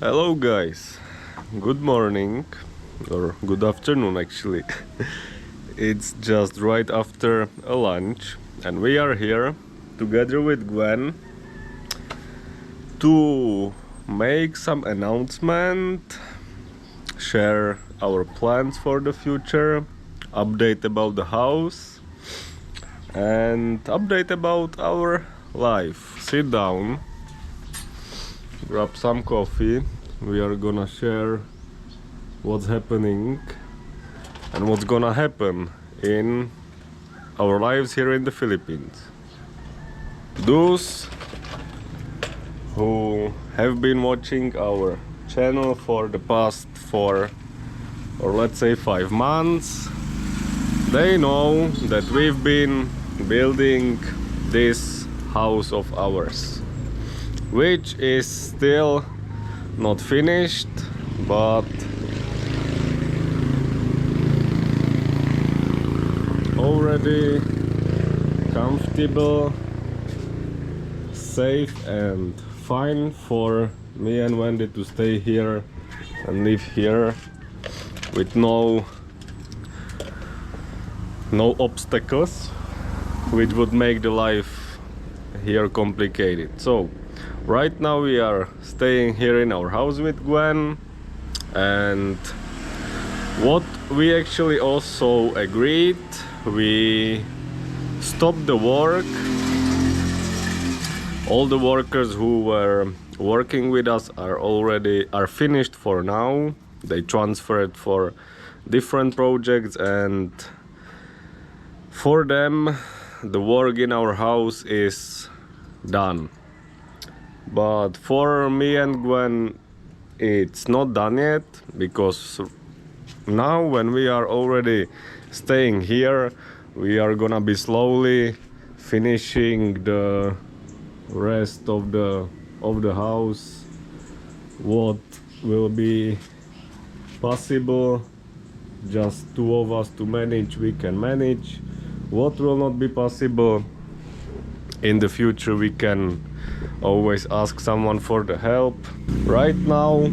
Hello guys, good morning or good afternoon actually. It's just right after a lunch and we are here together with Gwen to make some announcement, share our plans for the future, update about the house and update about our life. Sit down, grab some coffee. We are gonna share what's happening and what's gonna happen in our lives here in the Philippines. Those who have been watching our channel for the past 4 or let's say 5 months, they know that we've been building this house of ours, which is still not finished, but already comfortable, safe and fine for me and Wendy to stay here and live here with no obstacles which would make the life here complicated. So right now we are staying here in our house with Gwen, and what we actually also agreed, we stopped the work. All the workers who were working with us are finished for now. They transferred for different projects, and for them the work in our house is done. But for me and Gwen it's not done yet, because now when we are already staying here, we are gonna be slowly finishing the rest of the house. What will be possible, just 2 of us to manage, we can manage. What will not be possible in the future, we can always ask someone for the help. Right now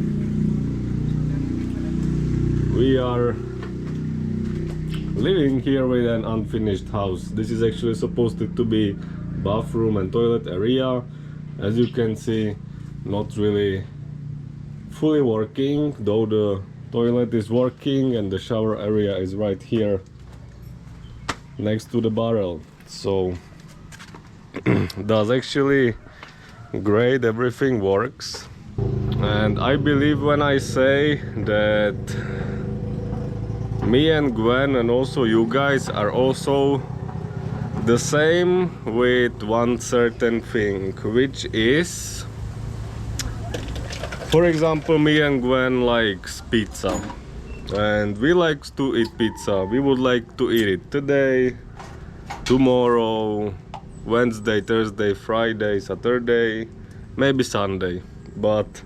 we are living here with an unfinished house. This is actually supposed to be bathroom and toilet area. As you can see, not really fully working, though the toilet is working and the shower area is right here next to the barrel. So that's actually great, everything works. And I believe when I say that me and Gwen and also you guys are also the same with one certain thing, which is, for example, me and Gwen likes pizza and we like to eat pizza. We would like to eat it today, tomorrow, Wednesday, Thursday, Friday, Saturday, maybe Sunday. But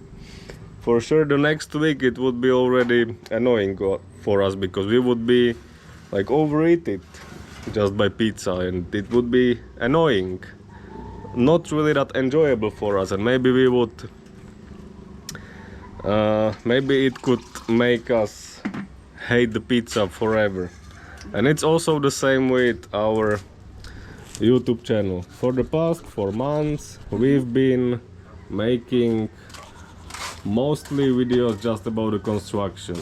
for sure the next week it would be already annoying for us, because we would be like overeat it just by pizza, and it would be annoying, not really that enjoyable for us, and maybe we would maybe it could make us hate the pizza forever. And it's also the same with our YouTube channel. For the past 4 months we've been making mostly videos just about the construction,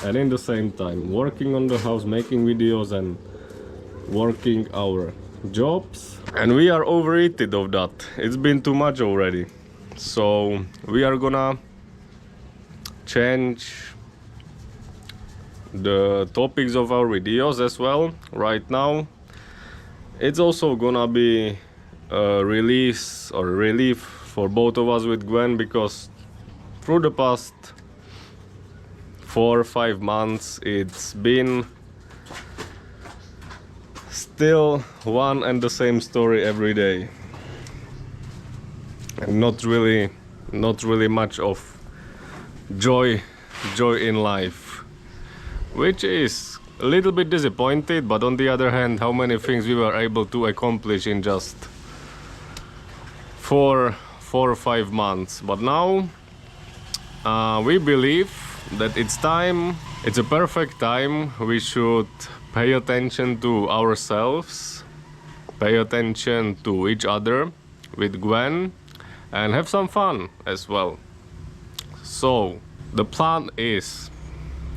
and in the same time working on the house, making videos and working our jobs, and we are overeated of that. It's been too much already. So we are gonna change the topics of our videos as well. Right now it's also gonna be a release or relief for both of us with Gwen, because through the past 4 or 5 months it's been still one and the same story every day, and not really much of joy in life, which is a little bit disappointed. But on the other hand, how many things we were able to accomplish in just 4 or 5 months. But now we believe that it's a perfect time. We should pay attention to ourselves, pay attention to each other with Gwen, and have some fun as well. So, the plan is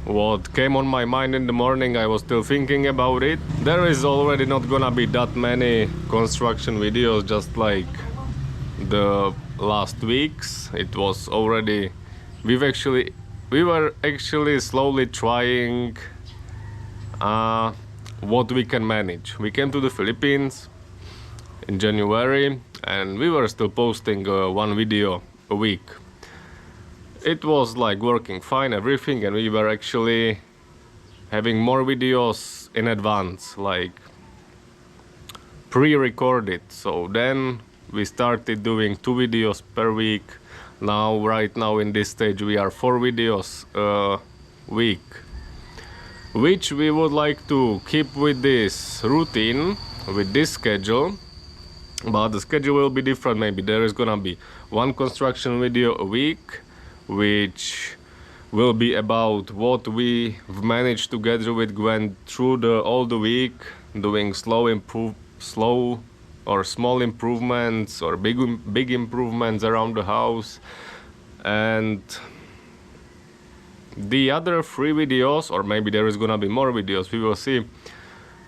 what came on my mind in the morning. I was still thinking about it. There is already not gonna be that many construction videos, just like the last weeks. It was already, we were actually slowly trying what we can manage. We came to the Philippines in January and we were still posting one video a week. It was like working fine, everything, and we were actually having more videos in advance, like pre-recorded. So then we started doing 2 videos per week. Now, right now in this stage, we are 4 videos a week, which we would like to keep with this routine, with this schedule. But the schedule will be different. Maybe there is gonna be 1 construction video a week, which will be about what we've managed together with Gwen through all the week, doing small improvements or big improvements around the house. And the other 3 videos, or maybe there is gonna be more videos, we will see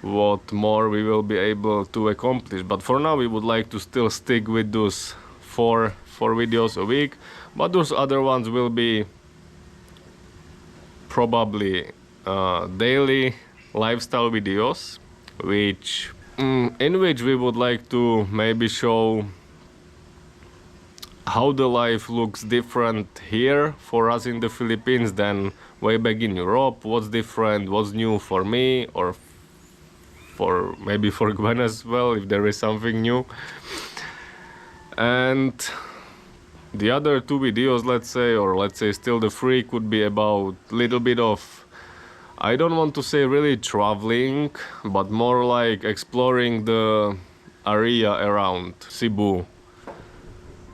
what more we will be able to accomplish. But for now we would like to still stick with those 4 videos a week, but those other ones will be probably daily lifestyle videos, in which we would like to maybe show how the life looks different here for us in the Philippines than way back in Europe. What's different, what's new for me, or for maybe for Gwen as well, if there is something new. And the other 2 videos, let's say still the 3, could be about little bit of, I don't want to say really traveling, but more like exploring the area around Cebu.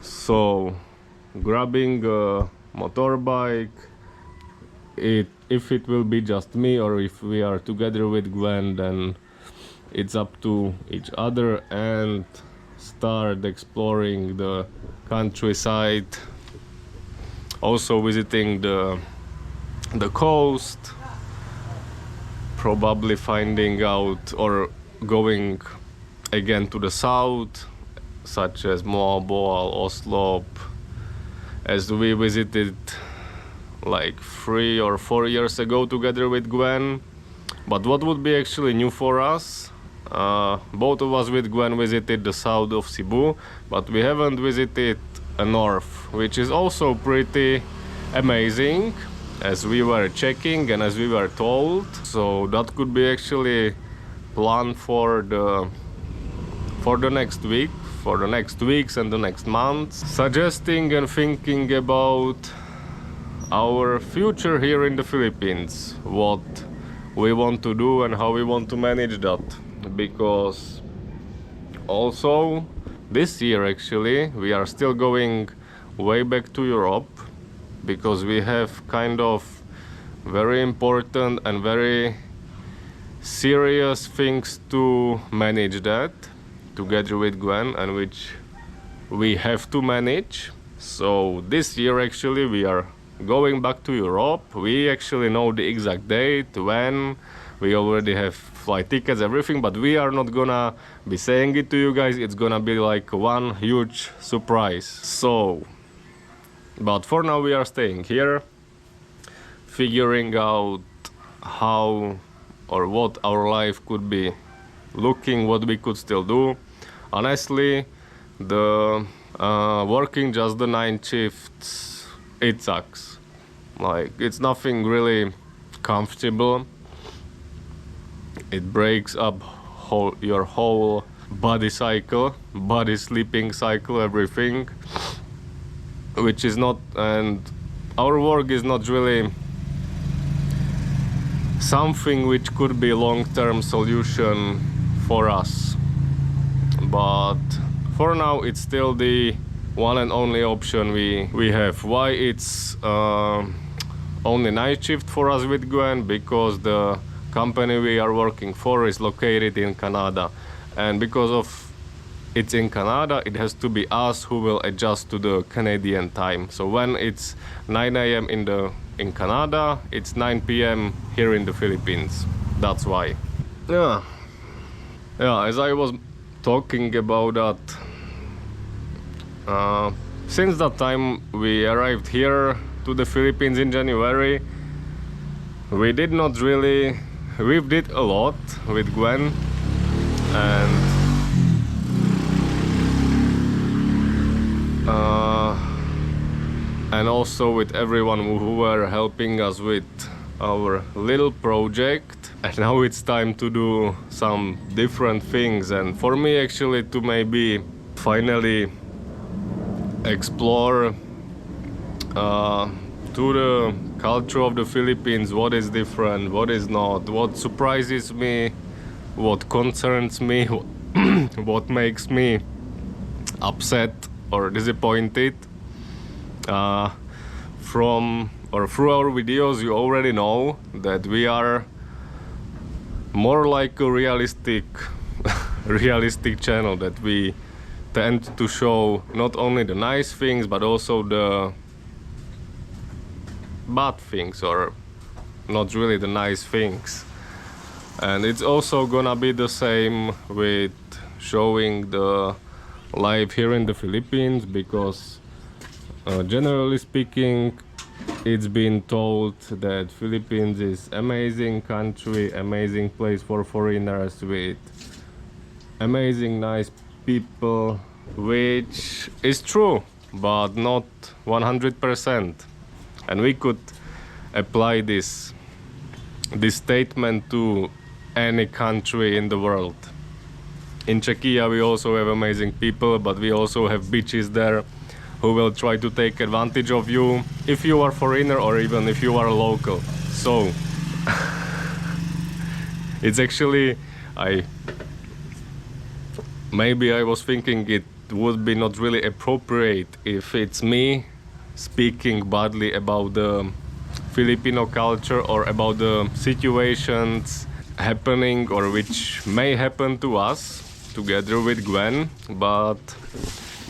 So grabbing a motorbike, if it will be just me or if we are together with Gwen, then it's up to each other, and start exploring the countryside, also visiting the coast, probably finding out or going again to the south, such as Moa, Boal, Oslo, as we visited like 3 or 4 years ago together with Gwen. But what would be actually new for us, both of us with Gwen visited the south of Cebu, but we haven't visited a north, which is also pretty amazing, as we were checking and as we were told. So that could be actually planned for the next week, for the next weeks and the next months, suggesting and thinking about our future here in the Philippines, what we want to do and how we want to manage that. Because also this year actually we are still going way back to Europe, because we have kind of very important and very serious things to manage that together with Gwen, and which we have to manage. So this year actually we are going back to Europe. We actually know the exact date when. We already have flight tickets, everything, but we are not gonna be saying it to you guys. It's gonna be like one huge surprise. So, but for now we are staying here, figuring out how or what our life could be looking, what we could still do. Honestly, the working just the 9 shifts, it sucks. Like, it's nothing really comfortable. It breaks up your whole body cycle, body sleeping cycle, everything, which is not, and our work is not really something which could be long-term solution for us. But for now it's still the one and only option we have. Why it's only night shift for us with Gwen? Because the company we are working for is located in Canada, and because of it's in Canada, it has to be us who will adjust to the Canadian time. So when it's 9 a.m. in Canada, it's 9 p.m. here in the Philippines. That's why. Yeah, as I was talking about that, since that time we arrived here to the Philippines in January, we did not really, we did a lot with Gwen, and also with everyone who were helping us with our little project. And now it's time to do some different things, and for me actually to maybe finally explore to the culture of the Philippines, what is different, what is not, what surprises me, what concerns me, what makes me upset or disappointed. From or through our videos you already know that we are more like a realistic channel, that we tend to show not only the nice things but also the bad things, or not really the nice things. And it's also gonna be the same with showing the life here in the Philippines, because generally speaking it's been told that Philippines is amazing country, amazing place for foreigners with amazing nice people, which is true but not 100%. And we could apply this statement to any country in the world. In Czechia we also have amazing people, but we also have bitches there who will try to take advantage of you if you are foreigner or even if you are local. So it's actually, maybe I was thinking it would be not really appropriate if it's me speaking badly about the Filipino culture or about the situations happening or which may happen to us together with Gwen. But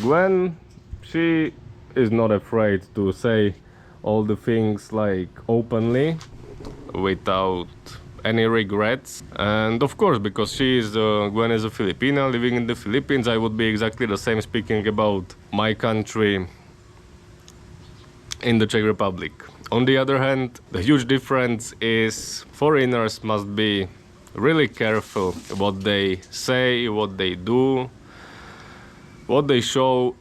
Gwen, she is not afraid to say all the things like openly without any regrets. And of course, because she is Gwen is a Filipina living in the Philippines, I would be exactly the same speaking about my country in the Czech Republic. On the other hand, the huge difference is foreigners must be really careful what they say, what they do, what they show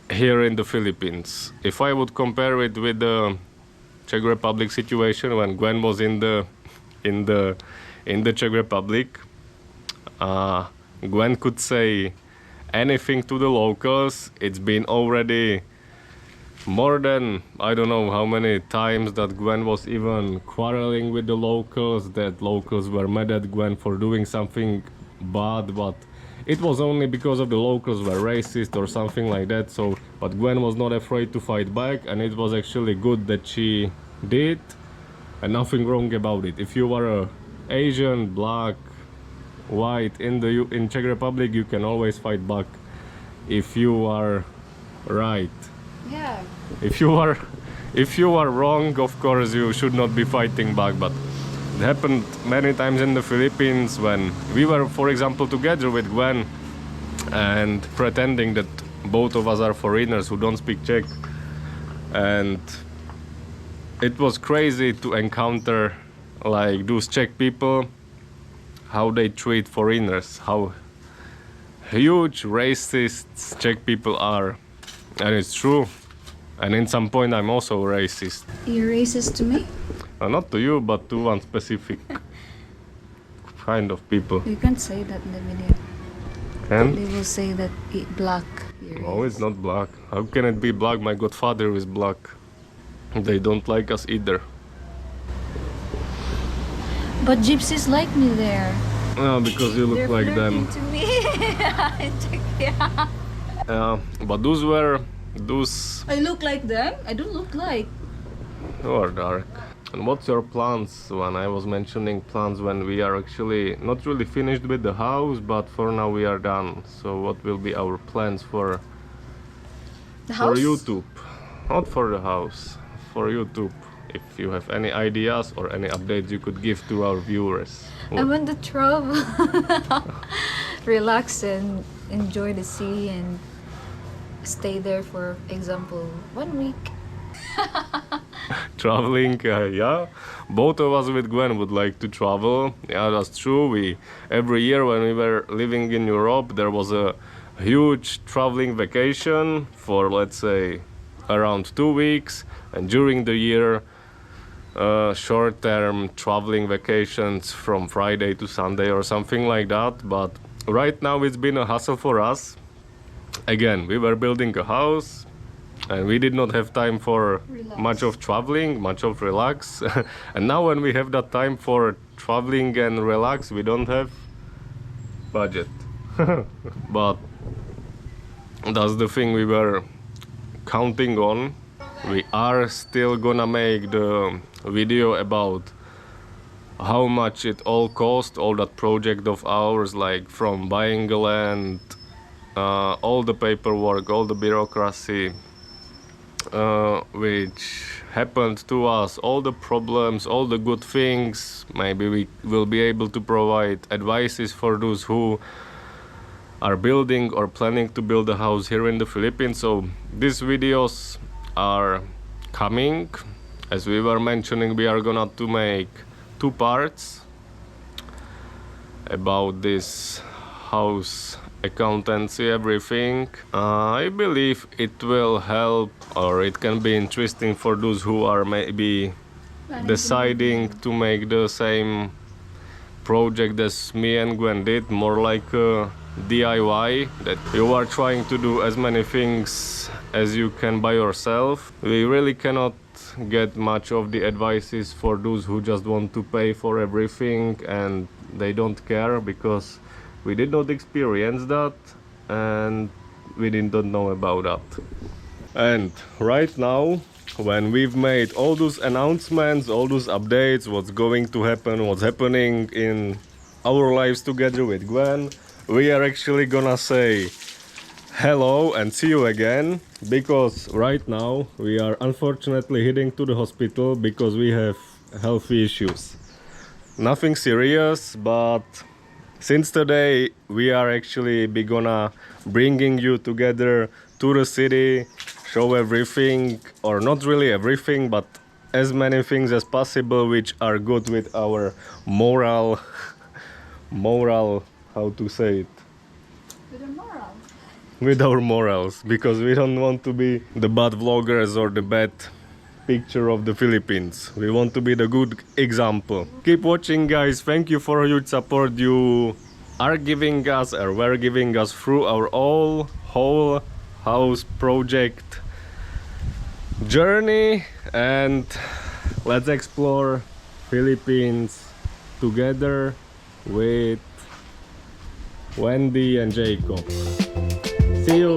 here in the Philippines. If I would compare it with the Czech Republic situation when Gwen was in the Czech Republic, Gwen could say anything to the locals. It's been already more than I don't know how many times that Gwen was even quarreling with the locals, that locals were mad at Gwen for doing something bad, but it was only because of the locals were racist or something like that. So, but Gwen was not afraid to fight back, and it was actually good that she did, and nothing wrong about it. If you are a Asian, black, white in Czech Republic, you can always fight back if you are right. Yeah. If you are wrong, of course you should not be fighting back. But it happened many times in the Philippines when we were, for example, together with Gwen and pretending that both of us are foreigners who don't speak Czech, and it was crazy to encounter like those Czech people, how they treat foreigners, how huge racists Czech people are. And it's true. And in some point I'm also racist. You're racist to me? Not to you, but to one specific kind of people. You can't say that in the video. And? They will say that black. No, it's not black. How can it be black? My godfather is black. They don't like us either. But gypsies like me there. No, because you look They're like them. flirting to me. Yeah. But those I look like them? I don't look like. who are dark. And what's your plans? When I was mentioning plans, when we are actually not really finished with the house, but for now we are done. So what will be our plans for The for house? YouTube? Not for the house, for YouTube. If you have any ideas or any updates you could give to our viewers. I want to travel. Relax and enjoy the sea and stay there for example 1 week. Traveling, yeah, both of us with Gwen would like to travel. Yeah, that's true. We every year when we were living in Europe, there was a huge traveling vacation for, let's say, around 2 weeks, and during the year short-term traveling vacations from Friday to Sunday or something like that. But right now it's been a hassle for us. Again, we were building a house and we did not have time for Relax. much of traveling, much of relax. And now when we have that time for traveling and relax, we don't have budget. But that's the thing we were counting on. We are still gonna make the video about how much it all cost, all that project of ours, like from buying a land, all the paperwork, all the bureaucracy which happened to us, all the problems, all the good things. Maybe we will be able to provide advices for those who are building or planning to build a house here in the Philippines. So these videos are coming. As we were mentioning, we are gonna to make 2 parts about this house accountancy, everything. I believe it will help, or it can be interesting for those who are maybe deciding to make the same project as me and Gwen did, more like a DIY, that you are trying to do as many things as you can by yourself. We really cannot get much of the advices for those who just want to pay for everything and they don't care, because we did not experience that and we did not know about that. And right now, when we've made all those announcements, all those updates, what's going to happen, what's happening in our lives together with Gwen, we are actually gonna say hello and see you again, because right now we are unfortunately heading to the hospital because we have healthy issues. Nothing serious, but since today we are actually be gonna bringing you together to the city, show everything, or not really everything, but as many things as possible which are good with our moral, how to say it? With a moral. With our morals, because we don't want to be the bad vloggers or the bad picture of the Philippines. We want to be the good example. Keep watching, guys. Thank you for your support you are giving us, or were giving us, through our whole house project journey. And let's explore Philippines together with Wendy and Jacob. See you.